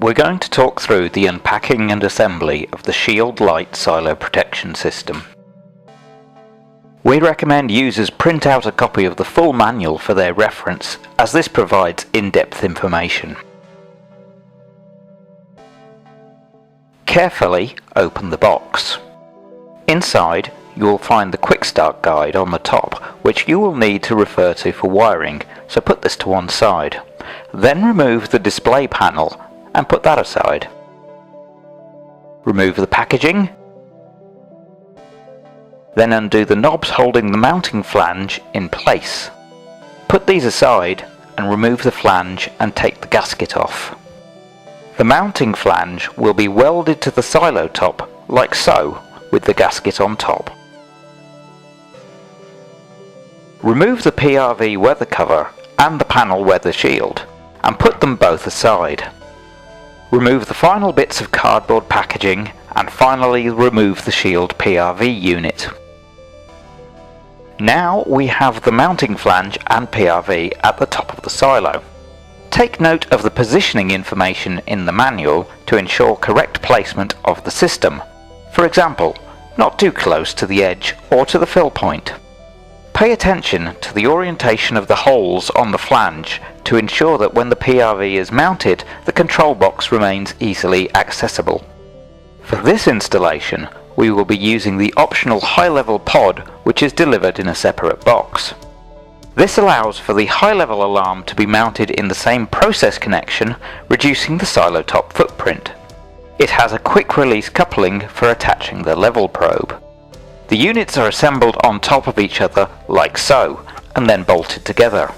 we're going to talk through the unpacking and assembly of the SHIELD Lite silo protection system. We recommend users print out a copy of the full manual for their reference, as this provides in-depth information. Carefully open the box. Inside, you will find the Quick Start guide on the top, which you will need to refer to for wiring, so put this to one side. Then remove the display panel and put that aside. Remove the packaging. Then undo the knobs holding the mounting flange in place. Put these aside and remove the flange and take the gasket off. The mounting flange will be welded to the silo top, like so, with the gasket on top. Remove the PRV weather cover and the panel weather shield, and put them both aside. Remove the final bits of cardboard packaging, and finally remove the shield PRV unit. Now we have the mounting flange and PRV at the top of the silo. Take note of the positioning information in the manual to ensure correct placement of the system. For example, not too close to the edge or to the fill point. Pay attention to the orientation of the holes on the flange to ensure that when the PRV is mounted, the control box remains easily accessible. For this installation, we will be using the optional high-level pod, which is delivered in a separate box. This allows for the high-level alarm to be mounted in the same process connection, reducing the silo top footprint. It has a quick release coupling for attaching the level probe. The units are assembled on top of each other like so, and then bolted together.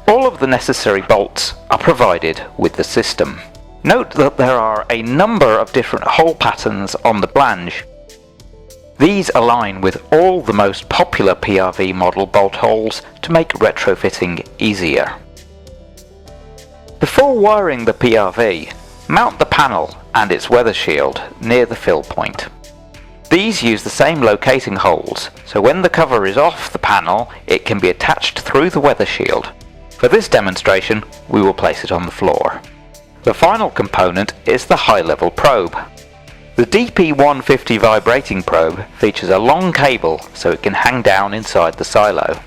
All of the necessary bolts are provided with the system. Note that there are a number of different hole patterns on the flange. These align with all the most popular PRV model bolt holes to make retrofitting easier. Before wiring the PRV, mount the panel and its weather shield near the fill point. These use the same locating holes, so when the cover is off the panel, it can be attached through the weather shield. For this demonstration, we will place it on the floor. The final component is the high-level probe. The DP150 vibrating probe features a long cable so it can hang down inside the silo.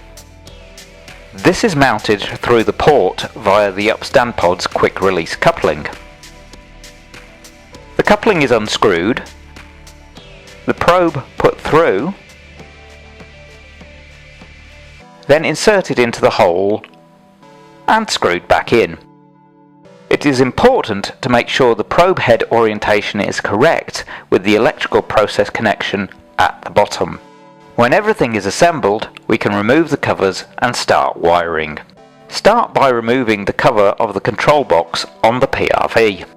This is mounted through the port via the upstand pod's quick release coupling. The coupling is unscrewed, the probe put through, then inserted into the hole and screwed back in. It is important to make sure the probe head orientation is correct with the electrical process connection at the bottom. When everything is assembled, we can remove the covers and start wiring. Start by removing the cover of the control box on the PRV.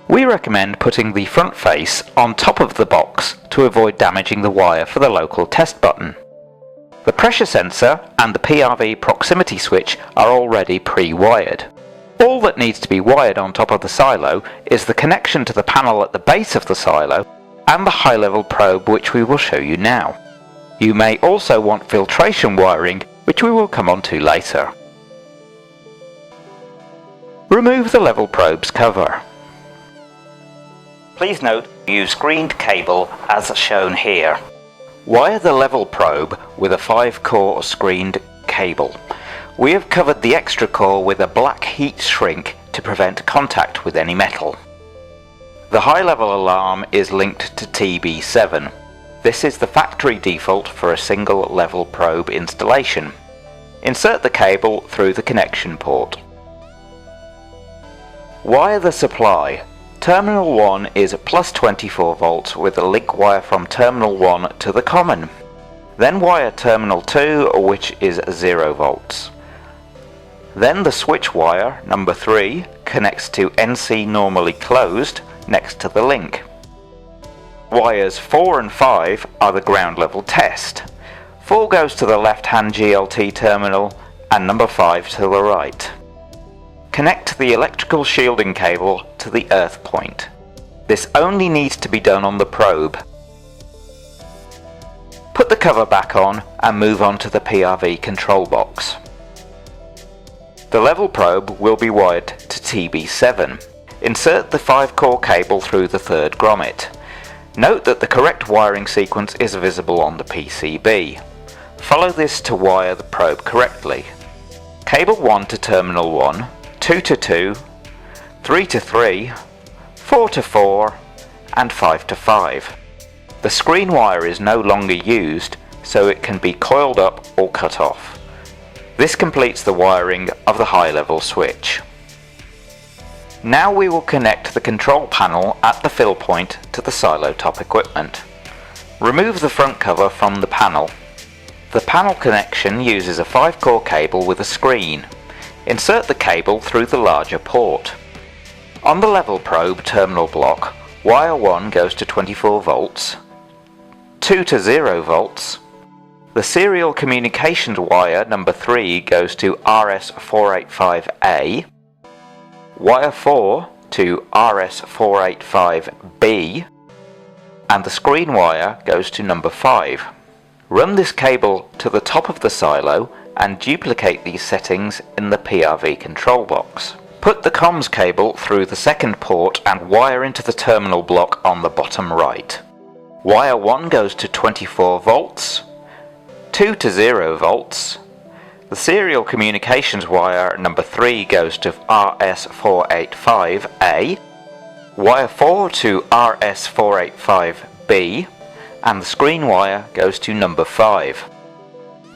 We recommend putting the front face on top of the box to avoid damaging the wire for the local test button. The pressure sensor and the PRV proximity switch are already pre-wired. All that needs to be wired on top of the silo is the connection to the panel at the base of the silo and the high-level probe, which we will show you now. You may also want filtration wiring, which we will come on to later. Remove the level probe's cover. Please note, use screened cable as shown here. Wire the level probe with a 5-core screened cable. We have covered the extra core with a black heat shrink to prevent contact with any metal. The high-level alarm is linked to TB7. This is the factory default for a single level probe installation. Insert the cable through the connection port. Wire the supply. Terminal 1 is plus 24 volts with a link wire from terminal 1 to the common. Then wire terminal 2, which is 0 volts. Then the switch wire, number 3, connects to NC normally closed next to the link. Wires 4 and 5 are the ground level test. 4 goes to the left-hand GLT terminal and number 5 to the right. Connect the electrical shielding cable to the earth point. This only needs to be done on the probe. Put the cover back on and move on to the PRV control box. The level probe will be wired to TB7. insert the 5-core cable through the third grommet. Note that the correct wiring sequence is visible on the PCB. Follow this to wire the probe correctly. Cable 1 to terminal 1, 2 to 2, 3 to 3, 4 to 4, and 5 to 5. The screen wire is no longer used, so it can be coiled up or cut off. This completes the wiring of the high-level switch. Now we will connect the control panel at the fill point to the silo top equipment. Remove the front cover from the panel. The panel connection uses a 5-core cable with a screen. Insert the cable through the larger port. On the level probe terminal block, wire 1 goes to 24 volts, 2 to 0 volts. The serial communications wire number 3 goes to RS485A, wire 4 to RS485B, and the screen wire goes to number 5. Run this cable to the top of the silo and duplicate these settings in the PRV control box. Put the comms cable through the second port and wire into the terminal block on the bottom right. Wire 1 goes to 24 volts, 2 to 0 volts. The serial communications wire number 3 goes to RS485A, wire 4 to RS485B, and the screen wire goes to number 5.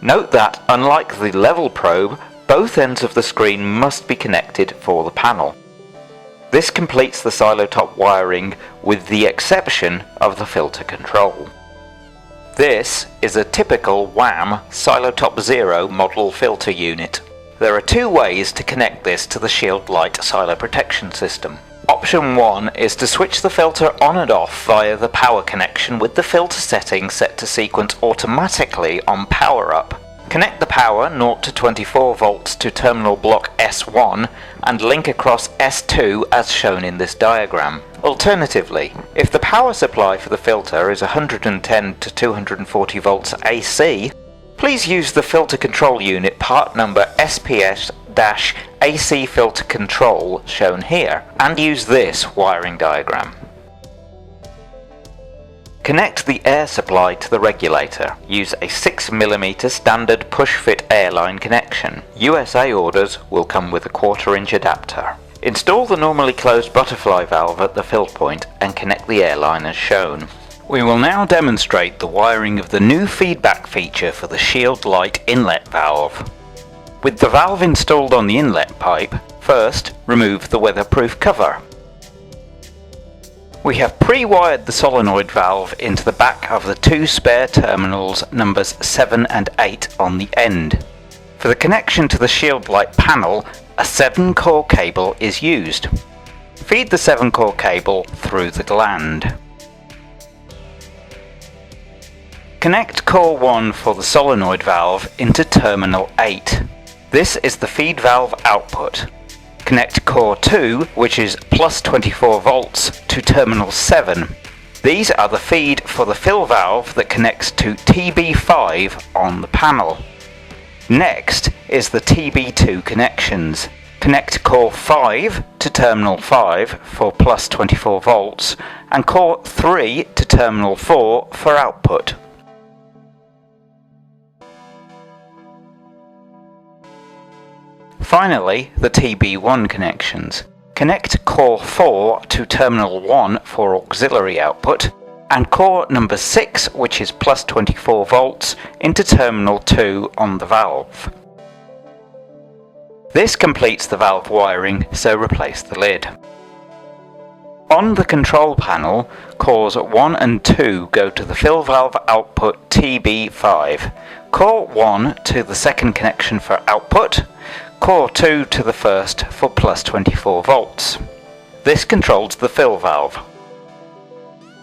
Note that, unlike the level probe, both ends of the screen must be connected for the panel. This completes the silo top wiring with the exception of the filter control. This is a typical WAM Silo Top Zero model filter unit. There are two ways to connect this to the SHIELD Lite silo protection system. Option 1 is to switch the filter on and off via the power connection with the filter setting set to sequence automatically on power up. Connect the power 0 to 24 volts to terminal block S1 and link across S2 as shown in this diagram. Alternatively, if the power supply for the filter is 110 to 240 volts AC, please use the filter control unit part number SPS-AC filter control shown here and use this wiring diagram. Connect the air supply to the regulator. Use a 6mm standard push-fit airline connection. USA orders will come with a 1/4-inch adapter. Install the normally closed butterfly valve at the fill point and connect the airline as shown. We will now demonstrate the wiring of the new feedback feature for the SHIELD Lite inlet valve. With the valve installed on the inlet pipe, first remove the weatherproof cover. We have pre-wired the solenoid valve into the back of the two spare terminals numbers 7 and 8 on the end. For the connection to the SHIELD Lite panel, a 7-core cable is used. Feed the 7-core cable through the gland. Connect core 1 for the solenoid valve into terminal 8. This is the feed valve output. Connect core 2, which is plus 24 volts, to terminal 7. These are the feed for the fill valve that connects to TB5 on the panel. Next is the TB2 connections. Connect core 5 to terminal 5 for plus 24 volts and core 3 to terminal 4 for output. Finally, the TB1 connections. Connect core 4 to terminal 1 for auxiliary output and core number 6, which is plus 24 volts, into terminal 2 on the valve. This completes the valve wiring, so replace the lid. On the control panel, cores 1 and 2 go to the fill valve output TB5, core 1 to the second connection for output, core 2 to the first for plus 24 volts. This controls the fill valve.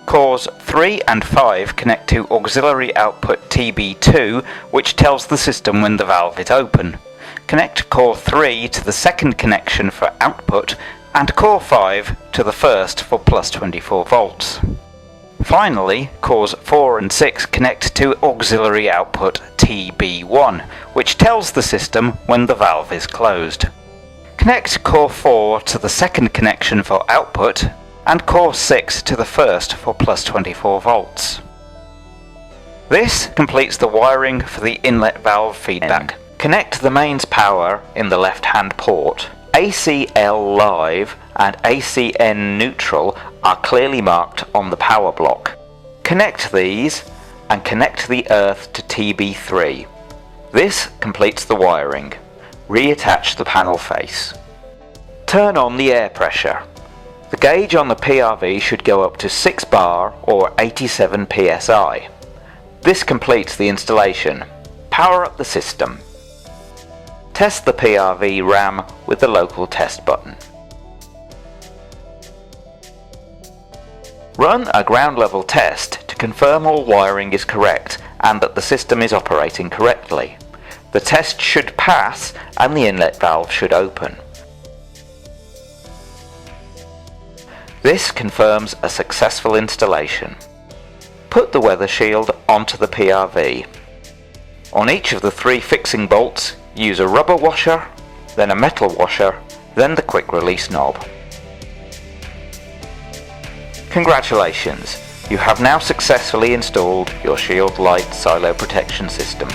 Cores 3 and 5 connect to auxiliary output TB2, which tells the system when the valve is open. Connect core 3 to the second connection for output and core 5 to the first for plus 24 volts. Finally, cores 4 and 6 connect to auxiliary output TB1, which tells the system when the valve is closed. Connect core 4 to the second connection for output and core 6 to the first for plus 24 volts. This completes the wiring for the inlet valve feedback. Connect the mains power in the left-hand port. ACL live and ACN neutral are clearly marked on the power block. Connect these and connect the earth to TB3. This completes the wiring. Reattach the panel face. Turn on the air pressure. The gauge on the PRV should go up to 6 bar or 87 psi. This completes the installation. Power up the system. Test the PRV RAM with the local test button. Run a ground level test to confirm all wiring is correct and that the system is operating correctly. The test should pass and the inlet valve should open. This confirms a successful installation. Put the weather shield onto the PRV. On each of the 3 fixing bolts, use a rubber washer, then a metal washer, then the quick release knob. Congratulations, you have now successfully installed your SHIELD Lite silo protection system.